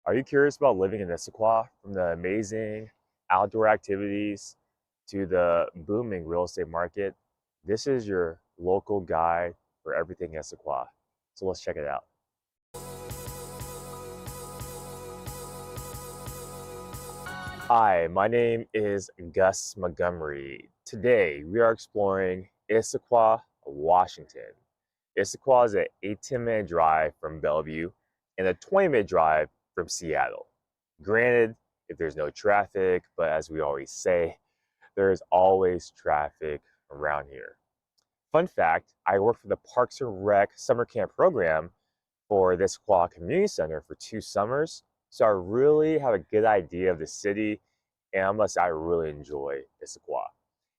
Are you curious about living in Issaquah? From the amazing outdoor activities to the booming real estate market, this is your local guide for everything Issaquah. So let's check it out. Hi, my name is Gus Montgomery. Today we are exploring Issaquah, Washington. Issaquah is an 18-minute drive from Bellevue and a 20-minute drive from Seattle. Granted, if there's no traffic, but as we always say, there is always traffic around here. Fun fact, I worked for the Parks and Rec summer camp program for the Issaquah Community Center for 2 summers, so I really have a good idea of the city, and I must say I really enjoy Issaquah.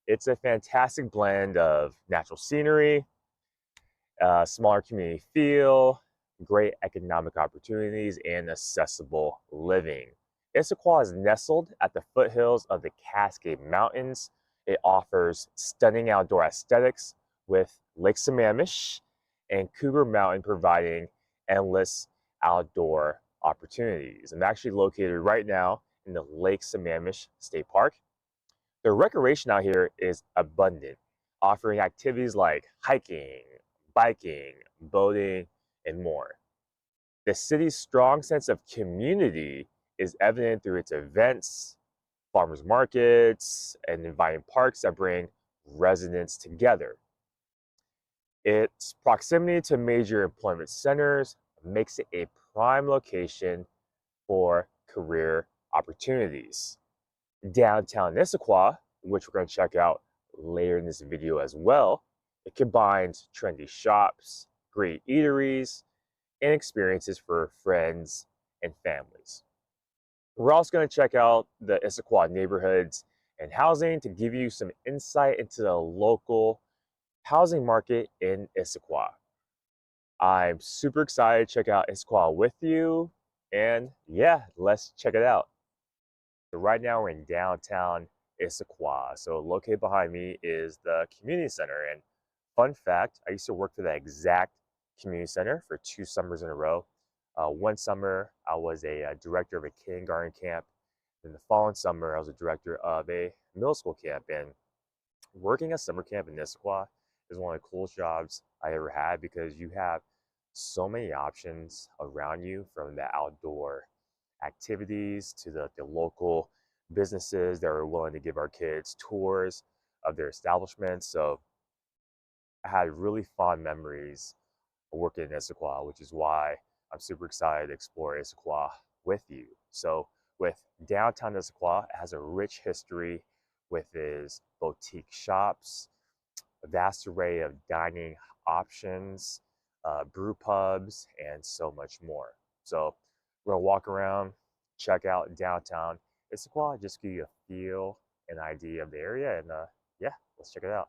It's a fantastic blend of natural scenery, smaller community feel, great economic opportunities, and accessible living. Issaquah is nestled at the foothills of the Cascade Mountains. It offers stunning outdoor aesthetics with Lake Sammamish and Cougar Mountain providing endless outdoor opportunities. I'm actually located right now in the Lake Sammamish State Park. The recreation out here is abundant, offering activities like hiking, biking, boating, and more. The city's strong sense of community is evident through its events, farmers markets, and inviting parks that bring residents together. Its proximity to major employment centers makes it a prime location for career opportunities. Downtown Issaquah, which we're going to check out later in this video as well, it combines trendy shops, great eateries, and experiences for friends and families. We're also going to check out the Issaquah neighborhoods and housing to give you some insight into the local housing market in Issaquah. I'm super excited to check out Issaquah with you, and yeah, let's check it out. So right now we're in downtown Issaquah. So located behind me is the community center, and fun fact, I used to work for that exact community center for 2 summers in a row. One summer I was a director of a kindergarten camp. Then the following summer I was a director of a middle school camp, and working at summer camp in Issaquah is one of the coolest jobs I ever had because you have so many options around you, from the outdoor activities to the local businesses that are willing to give our kids tours of their establishments. So I had really fond memories of working in Issaquah, which is why I'm super excited to explore Issaquah with you. So with downtown Issaquah, it has a rich history with its boutique shops, a vast array of dining options, brew pubs, and so much more. So we're gonna walk around, check out downtown Issaquah, just give you a feel and idea of the area, and yeah, let's check it out.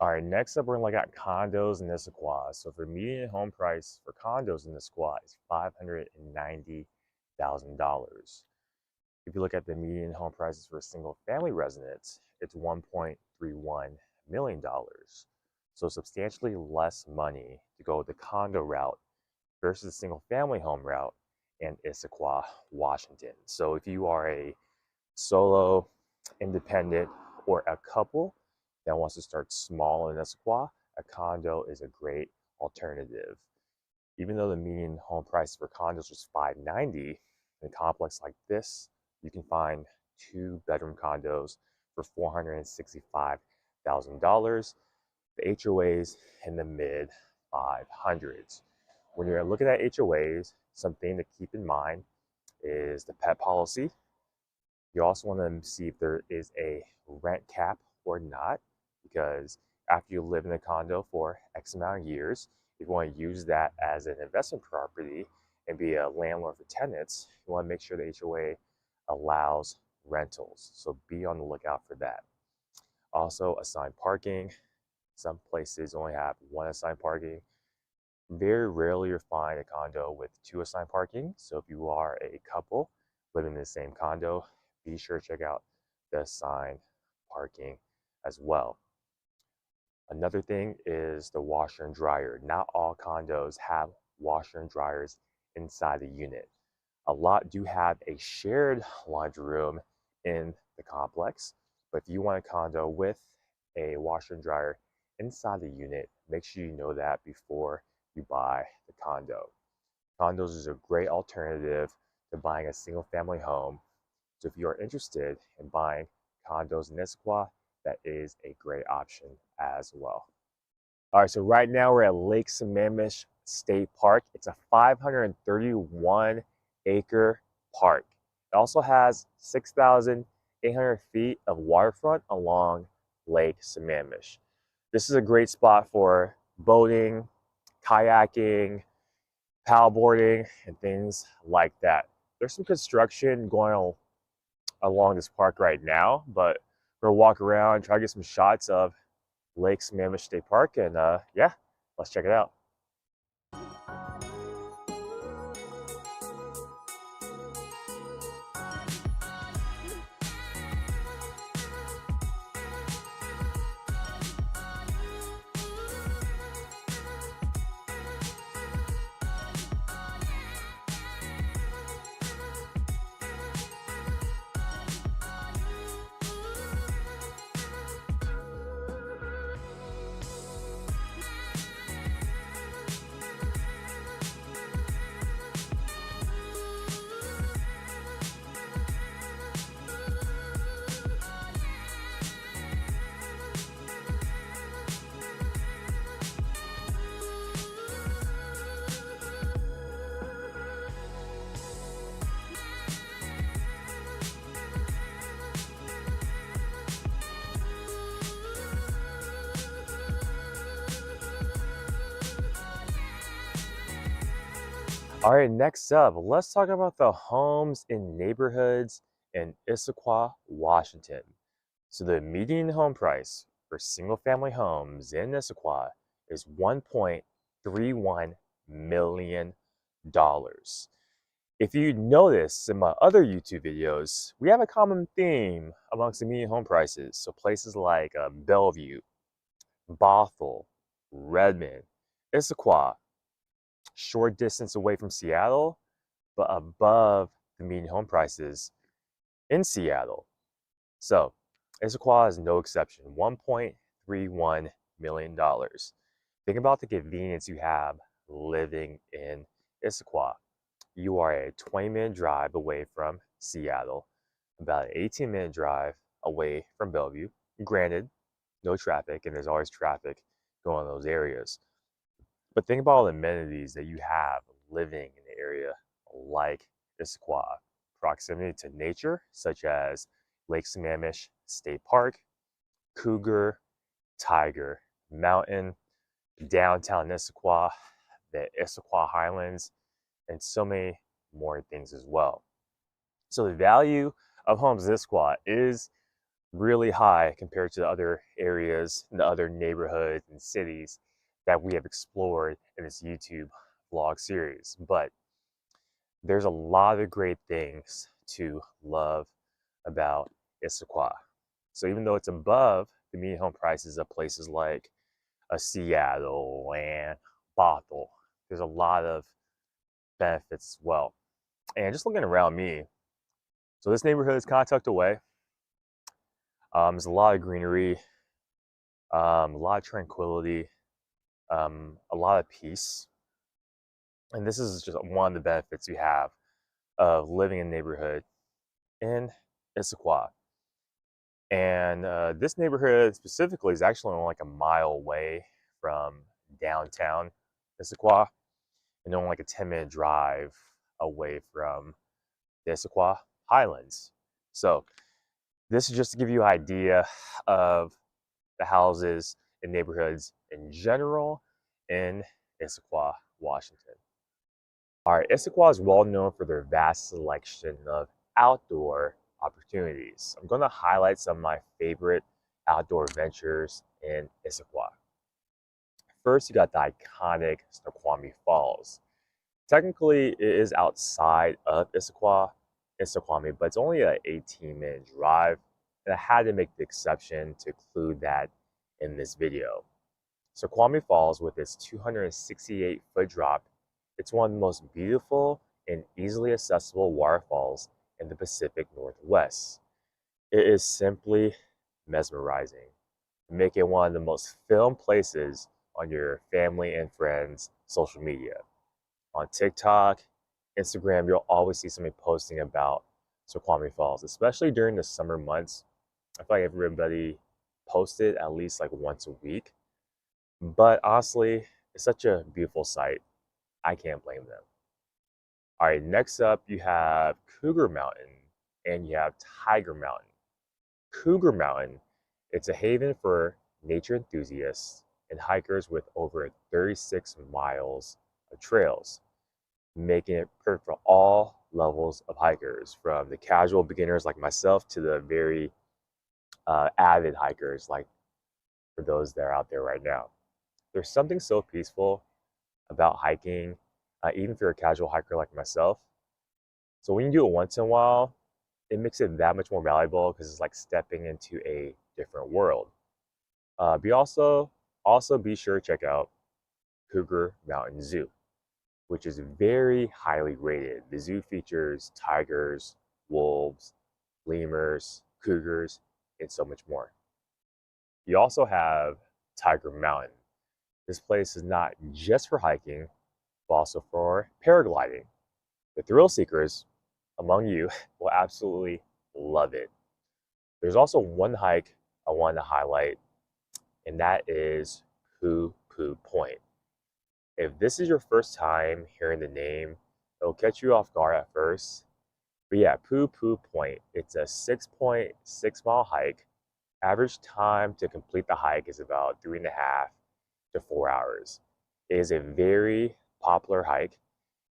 All right, next up, we're gonna look at condos in Issaquah. So for median home price for condos in Issaquah is $590,000. If you look at the median home prices for a single family residence, it's $1.31 million. So substantially less money to go the condo route versus the single family home route in Issaquah, Washington. So if you are a solo, independent, or a couple that wants to start small in Issaquah, a condo is a great alternative. Even though the median home price for condos was $590, in a complex like this, you can find 2-bedroom condos for $465,000. The HOAs in the mid 500s. When you're looking at HOAs, something to keep in mind is the pet policy. You also want to see if there is a rent cap or not, because after you live in a condo for X amount of years, if you want to use that as an investment property and be a landlord for tenants, you want to make sure the HOA allows rentals. So be on the lookout for that. Also, assigned parking. Some places only have one assigned parking. Very rarely you'll find a condo with 2 assigned parking. So if you are a couple living in the same condo, be sure to check out the assigned parking as well. Another thing is the washer and dryer. Not all condos have washer and dryers inside the unit. A lot do have a shared laundry room in the complex, but if you want a condo with a washer and dryer inside the unit, make sure you know that before you buy the condo. Condos is a great alternative to buying a single family home. So if you are interested in buying condos in Issaquah, that is a great option as well. All right, so right now we're at Lake Sammamish State Park. It's a 531-acre park. It also has 6,800 feet of waterfront along Lake Sammamish. This is a great spot for boating, kayaking, paddleboarding, and things like that. There's some construction going along this park right now, but we're gonna walk around, try to get some shots of Lake Sammamish State Park, and yeah, let's check it out. All right, next up, let's talk about the homes in neighborhoods in Issaquah, Washington. So the median home price for single-family homes in Issaquah is $1.31 million. If you notice in my other YouTube videos, we have a common theme amongst the median home prices. So places like Bellevue, Bothell, Redmond, Issaquah, short distance away from Seattle, but above the median home prices in Seattle. So Issaquah is no exception, $1.31 million. Think about the convenience you have living in Issaquah. You are a 20-minute drive away from Seattle, about an 18-minute drive away from Bellevue. Granted, no traffic, and there's always traffic going in those areas. But think about all the amenities that you have living in an area like Issaquah. Proximity to nature, such as Lake Sammamish State Park, Cougar, Tiger Mountain, downtown Issaquah, the Issaquah Highlands, and so many more things as well. So the value of homes in Issaquah is really high compared to the other areas, the other neighborhoods and cities that we have explored in this YouTube vlog series. But there's a lot of great things to love about Issaquah. So even though it's above the median home prices of places like Seattle and Bothell, there's a lot of benefits as well. And just looking around me, so this neighborhood is kind of tucked away. There's a lot of greenery, a lot of tranquility, a lot of peace. And this is just one of the benefits you have of living in a neighborhood in Issaquah. And this neighborhood specifically is actually only like a mile away from downtown Issaquah and only like a 10-minute drive away from the Issaquah Highlands. So this is just to give you an idea of the houses and neighborhoods in general in Issaquah, Washington. All right, Issaquah is well known for their vast selection of outdoor opportunities. I'm going to highlight some of my favorite outdoor ventures in Issaquah. First, you got the iconic Snoqualmie Falls. Technically, it is outside of Issaquah, Snoqualmie, but it's only an 18-minute drive, and I had to make the exception to include that in this video. Snoqualmie Falls, with its 268-foot drop, it's one of the most beautiful and easily accessible waterfalls in the Pacific Northwest. It is simply mesmerizing, making it one of the most filmed places on your family and friends' social media. On TikTok, Instagram, you'll always see somebody posting about Snoqualmie Falls, especially during the summer months. I feel like everybody posted at least like once a week. But honestly, it's such a beautiful sight. I can't blame them. All right, next up, you have Cougar Mountain and you have Tiger Mountain. Cougar Mountain, it's a haven for nature enthusiasts and hikers with over 36 miles of trails, making it perfect for all levels of hikers, from the casual beginners like myself to the very avid hikers like for those that are out there right now. There's something so peaceful about hiking, even if you're a casual hiker like myself. So when you do it once in a while, it makes it that much more valuable because it's like stepping into a different world. Also be sure to check out Cougar Mountain Zoo, which is very highly rated. The zoo features tigers, wolves, lemurs, cougars, and so much more. You also have Tiger Mountain. This place is not just for hiking, but also for paragliding. The thrill seekers among you will absolutely love it. There's also one hike I want to highlight, and that is Poo Poo Point. If this is your first time hearing the name, it'll catch you off guard at first. But yeah, Poo Poo Point, it's a 6.6-mile hike. Average time to complete the hike is about 3.5 to 4 hours. It is a very popular hike,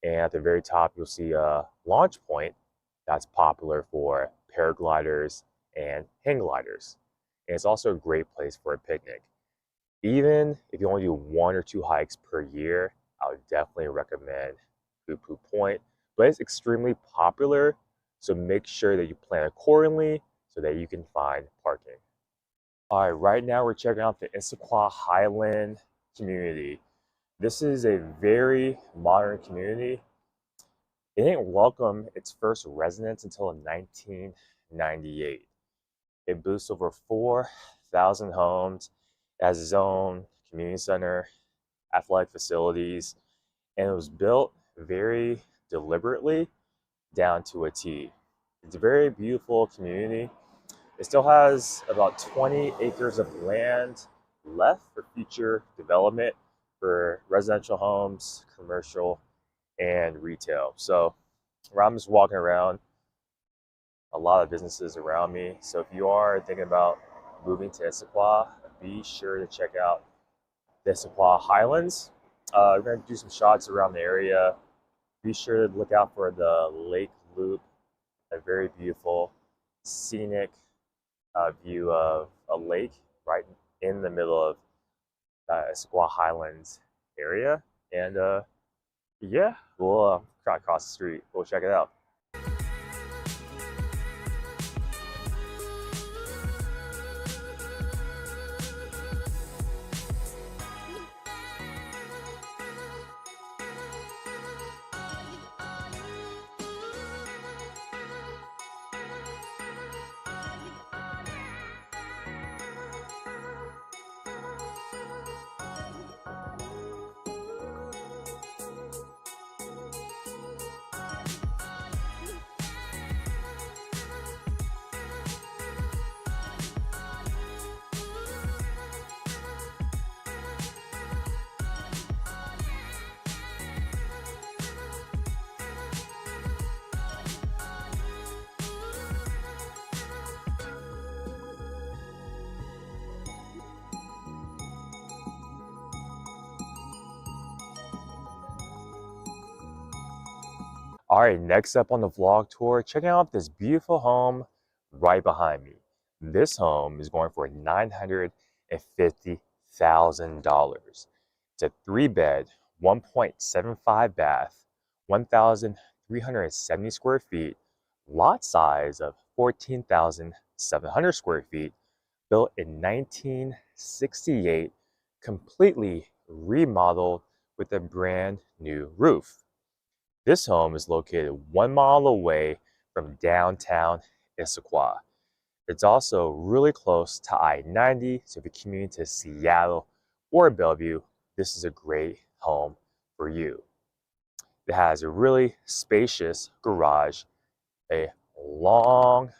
and at the very top you'll see a launch point that's popular for paragliders and hang gliders. And it's also a great place for a picnic. Even if you only do 1 or 2 hikes per year, I would definitely recommend Poo Poo Point. But it's extremely popular, so make sure that you plan accordingly so that you can find parking. All right, right now we're checking out the Issaquah Highland community. This is a very modern community. It didn't welcome its first residents until 1998. It boasts over 4,000 homes, it has its own community center, athletic facilities, and it was built very deliberately down to a T. It's a very beautiful community. It still has about 20 acres of land left for future development for residential homes, commercial, and retail. So I'm just walking around, a lot of businesses around me. So if you are thinking about moving to Issaquah, be sure to check out the Issaquah Highlands. We're going to do some shots around the area. Be sure to look out for the Lake Loop, a very beautiful, scenic view of a lake right in the middle of Issaquah Highlands area. And yeah, we'll try across the street. We'll check it out. All right, next up on the vlog tour, checking out this beautiful home right behind me. This home is going for $950,000. It's a 3-bed, 1.75 bath, 1,370 square feet, lot size of 14,700 square feet, built in 1968, completely remodeled with a brand new roof. This home is located 1 mile away from downtown Issaquah. It's also really close to I-90, so if you're commuting to Seattle or Bellevue, this is a great home for you. It has a really spacious garage, a long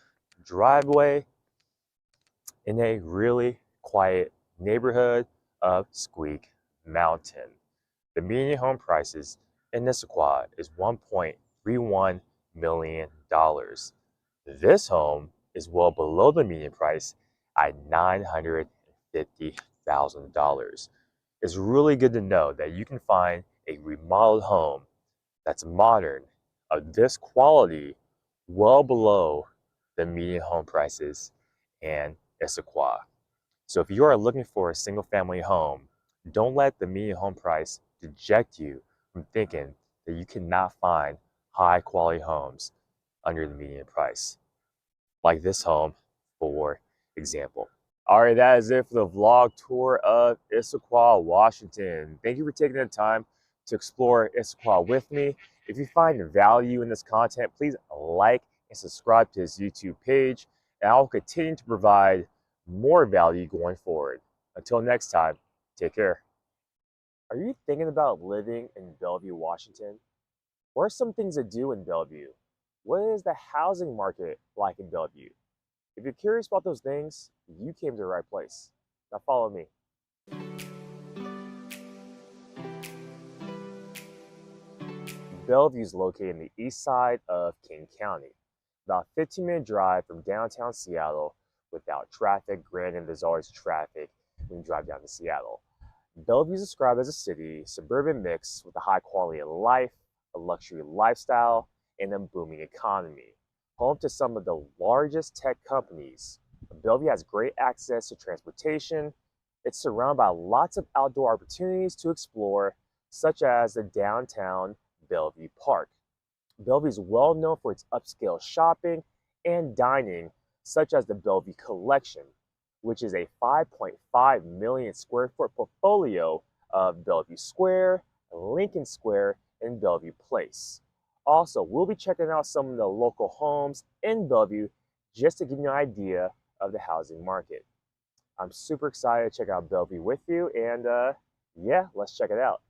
driveway, in a really quiet neighborhood of Squeak Mountain. The median home prices in Issaquah is $1.31 million. This home is well below the median price at $950,000. It's really good to know that you can find a remodeled home that's modern, of this quality, well below the median home prices in Issaquah. So if you are looking for a single family home, don't let the median home price deject you from thinking that you cannot find high quality homes under the median price, like this home, for example. All right, that is it for the vlog tour of Issaquah, Washington. Thank you for taking the time to explore Issaquah with me. If you find value in this content, please like and subscribe to this YouTube page, and I will continue to provide more value going forward. Until next time, take care. Are you thinking about living in Bellevue, Washington? What are some things to do in Bellevue? What is the housing market like in Bellevue? If you're curious about those things, you came to the right place. Now follow me. Bellevue is located in the east side of King County, about a 15-minute drive from downtown Seattle without traffic. Granted, there's always traffic when you drive down to Seattle. Bellevue is described as a city, suburban mix with a high quality of life, a luxury lifestyle, and a booming economy. Home to some of the largest tech companies, Bellevue has great access to transportation. It's surrounded by lots of outdoor opportunities to explore, such as the downtown Bellevue Park. Bellevue is well known for its upscale shopping and dining, such as the Bellevue Collection, which is a 5.5 million square foot portfolio of Bellevue Square, Lincoln Square, and Bellevue Place. Also, we'll be checking out some of the local homes in Bellevue just to give you an idea of the housing market. I'm super excited to check out Bellevue with you, and yeah, let's check it out.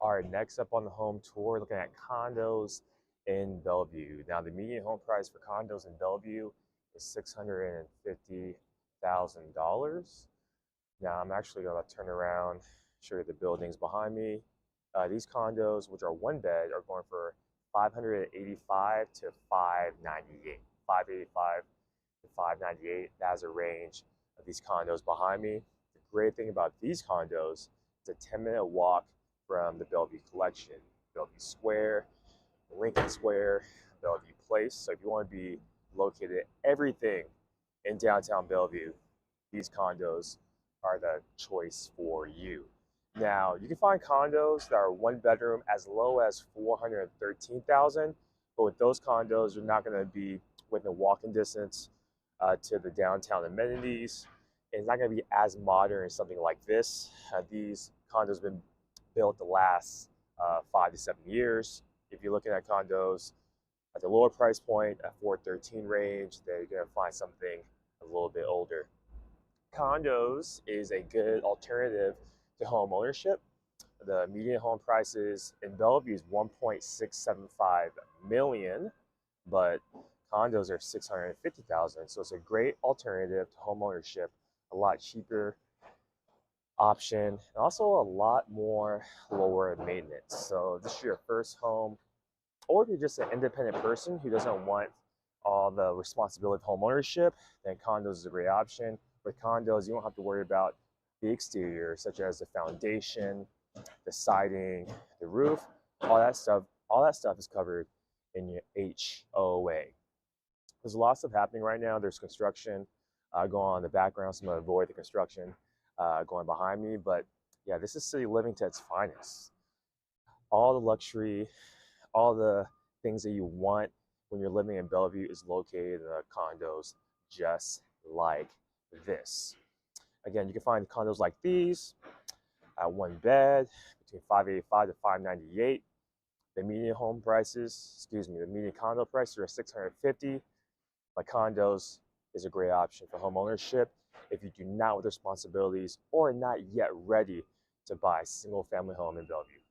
All right, next up on the home tour, looking at condos in Bellevue. Now, the median home price for condos in Bellevue is $650,000. Now, I'm actually going to turn around, show you the buildings behind me. These condos, which are one bed, are going for 585 to 598. 585 to 598. That's a range of these condos behind me. The great thing about these condos is a 10-minute walk from the Bellevue Collection, Bellevue Square, Lincoln Square, Bellevue Place. So if you want to be located everything in downtown Bellevue, these condos are the choice for you. Now, you can find condos that are one bedroom as low as $413,000, but with those condos, you're not going to be within walking distance to the downtown amenities. It's not going to be as modern as something like this. These condos have been built the last 5 to 7 years. If you're looking at condos at the lower price point, at 413 range, then you're going to find something a little bit older. Condos is a good alternative to home ownership. The median home prices in Bellevue is $1.675 million, but condos are $650,000. So it's a great alternative to home ownership, a lot cheaper option, and also a lot more lower maintenance. So if this is your first home, or if you're just an independent person who doesn't want all the responsibility of home ownership, then condos is a great option. With condos, you don't have to worry about the exterior, such as the foundation, the siding, the roof, all that stuff. All that stuff is covered in your HOA. There's a lot of stuff happening right now. There's construction going on in the background, so I'm going to avoid the construction going behind me. But yeah, this is city living to its finest. All the luxury, all the things that you want when you're living in Bellevue is located in the condos just like this. Again, you can find condos like these at one bed between 585 to 598. The median home prices, the median condo prices are 650. But condos is a great option for home ownership if you do not want responsibilities or are not yet ready to buy a single family home in Bellevue.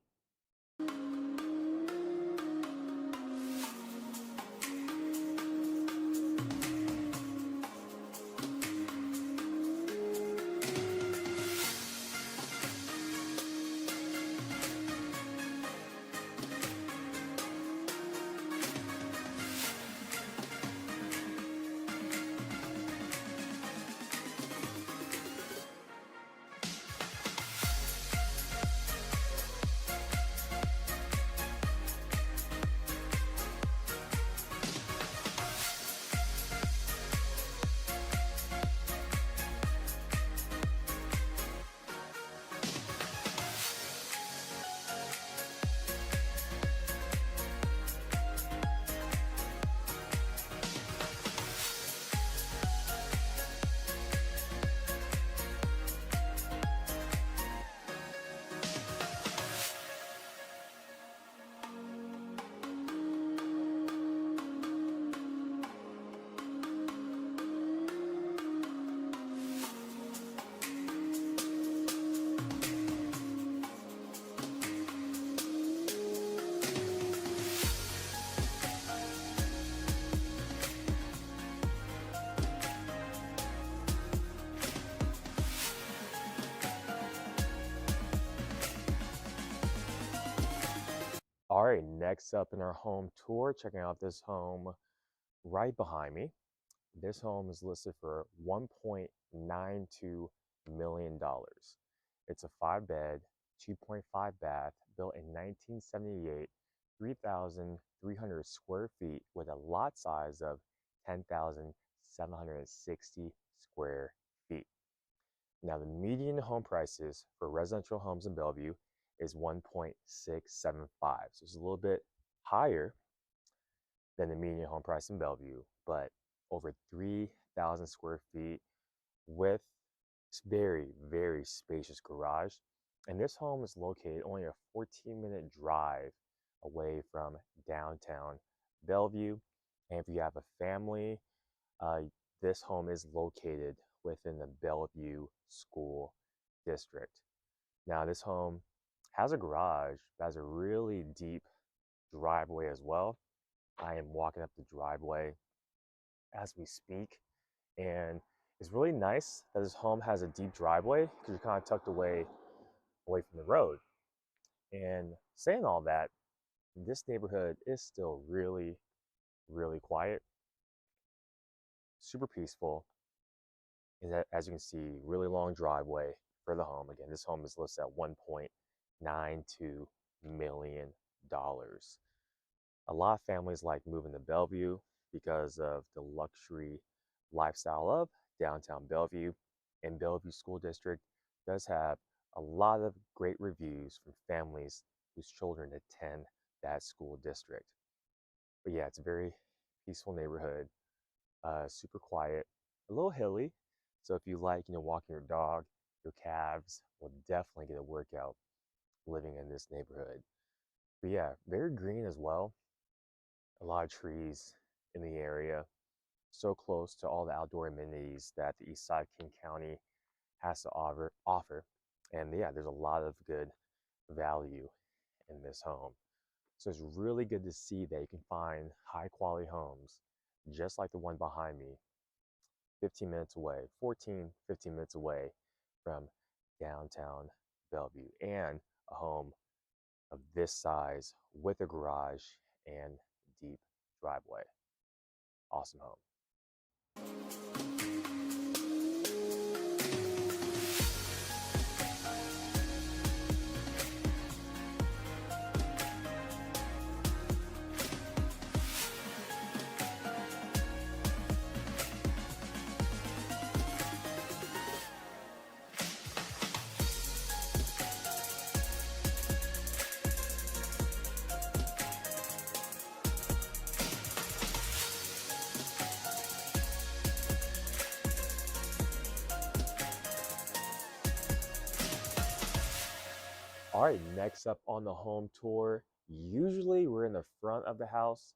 All right, next up in our home tour, checking out this home right behind me. This home is listed for $1.92 million. It's a 5-bed, 2.5 bath, built in 1978, 3,300 square feet with a lot size of 10,760 square feet. Now, the median home prices for residential homes in Bellevue is 1.675. So it's a little bit higher than the median home price in Bellevue, but over 3,000 square feet with very, very spacious garage. And this home is located only a 14-minute drive away from downtown Bellevue. And if you have a family, this home is located within the Bellevue School District. Now, this home Has a garage, but has a really deep driveway as well. I am walking up the driveway as we speak, and it's really nice that this home has a deep driveway because you're kind of tucked away from the road. And saying all that, this neighborhood is still really, really quiet, super peaceful. And as you can see, really long driveway for the home. Again, this home is listed at $1.92 million. A lot of families like moving to Bellevue because of the luxury lifestyle of downtown Bellevue. And Bellevue School District does have a lot of great reviews from families whose children attend that school district. But yeah, it's a very peaceful neighborhood, super quiet, a little hilly. So if you like, walking your dog, your calves will definitely get a workout living in this neighborhood. But yeah, very green as well. A lot of trees in the area, so close to all the outdoor amenities that the east side of King County has to offer. And yeah, there's a lot of good value in this home. So it's really good to see that you can find high quality homes just like the one behind me, 15 minutes away, 14, 15 minutes away from downtown Bellevue, and a home of this size with a garage and deep driveway. Awesome home. All right, next up on the home tour, usually we're in the front of the house,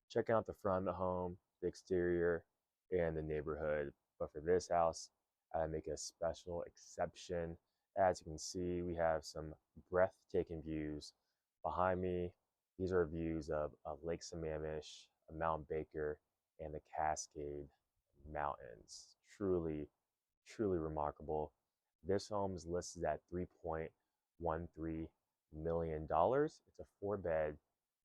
checking out the front of the home, the exterior, and the neighborhood. But for this house, I make a special exception. As you can see, we have some breathtaking views behind me. These are views of Lake Sammamish, Mount Baker, and the Cascade Mountains. Truly, truly remarkable. This home is listed at $3.13 million. It's a 4-bed,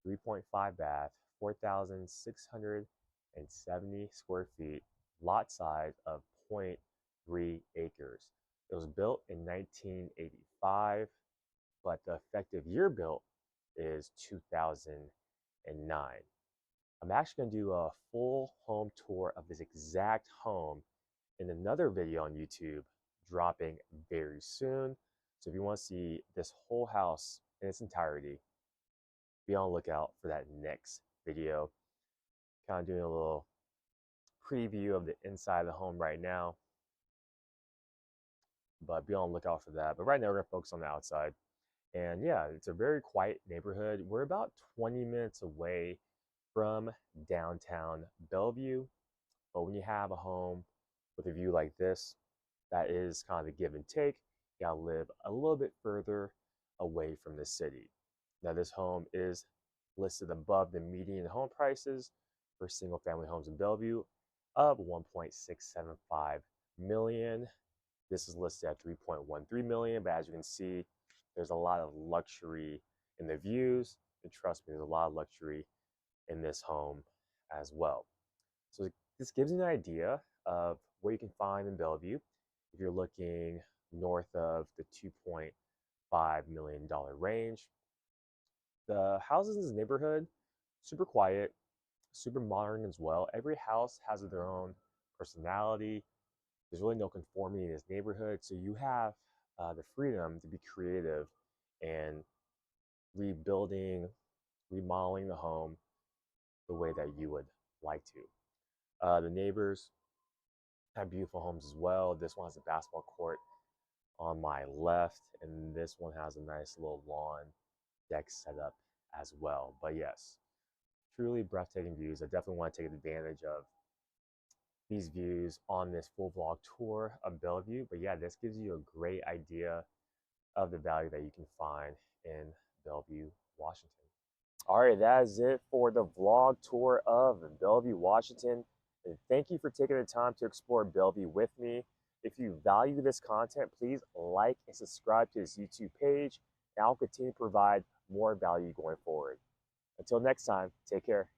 3.5 bath, 4,670 square feet, lot size of 0.3 acres. It was built in 1985, but the effective year built is 2009. I'm actually going to do a full home tour of this exact home in another video on YouTube dropping very soon. So if you want to see this whole house in its entirety, be on the lookout for that next video. Kind of doing a little preview of the inside of the home right now, but be on the lookout for that. But right now we're going to focus on the outside. And yeah, it's a very quiet neighborhood. We're about 20 minutes away from downtown Bellevue. But when you have a home with a view like this, that is kind of the give and take. You gotta live a little bit further away from the city. Now, this home is listed above the median home prices for single family homes in Bellevue of $1.675 million. This is listed at $3.13 million, but as you can see, there's a lot of luxury in the views, and trust me, there's a lot of luxury in this home as well. So this gives you an idea of what you can find in Bellevue if you're looking north of the $2.5 million range. The houses in this neighborhood, super quiet, super modern as well. Every house has their own personality. There's really no conformity in this neighborhood, so you have the freedom to be creative and rebuilding, remodeling the home the way that you would like to. The neighbors have beautiful homes as well. This one has a basketball court on my left, and this one has a nice little lawn deck set up as well. But yes, truly breathtaking views. I definitely want to take advantage of these views on this full vlog tour of Bellevue. But yeah, this gives you a great idea of the value that you can find in Bellevue, Washington. All right, that is it for the vlog tour of Bellevue, Washington. And thank you for taking the time to explore Bellevue with me. If you value this content, please like and subscribe to this YouTube page, and I'll continue to provide more value going forward. Until next time, take care.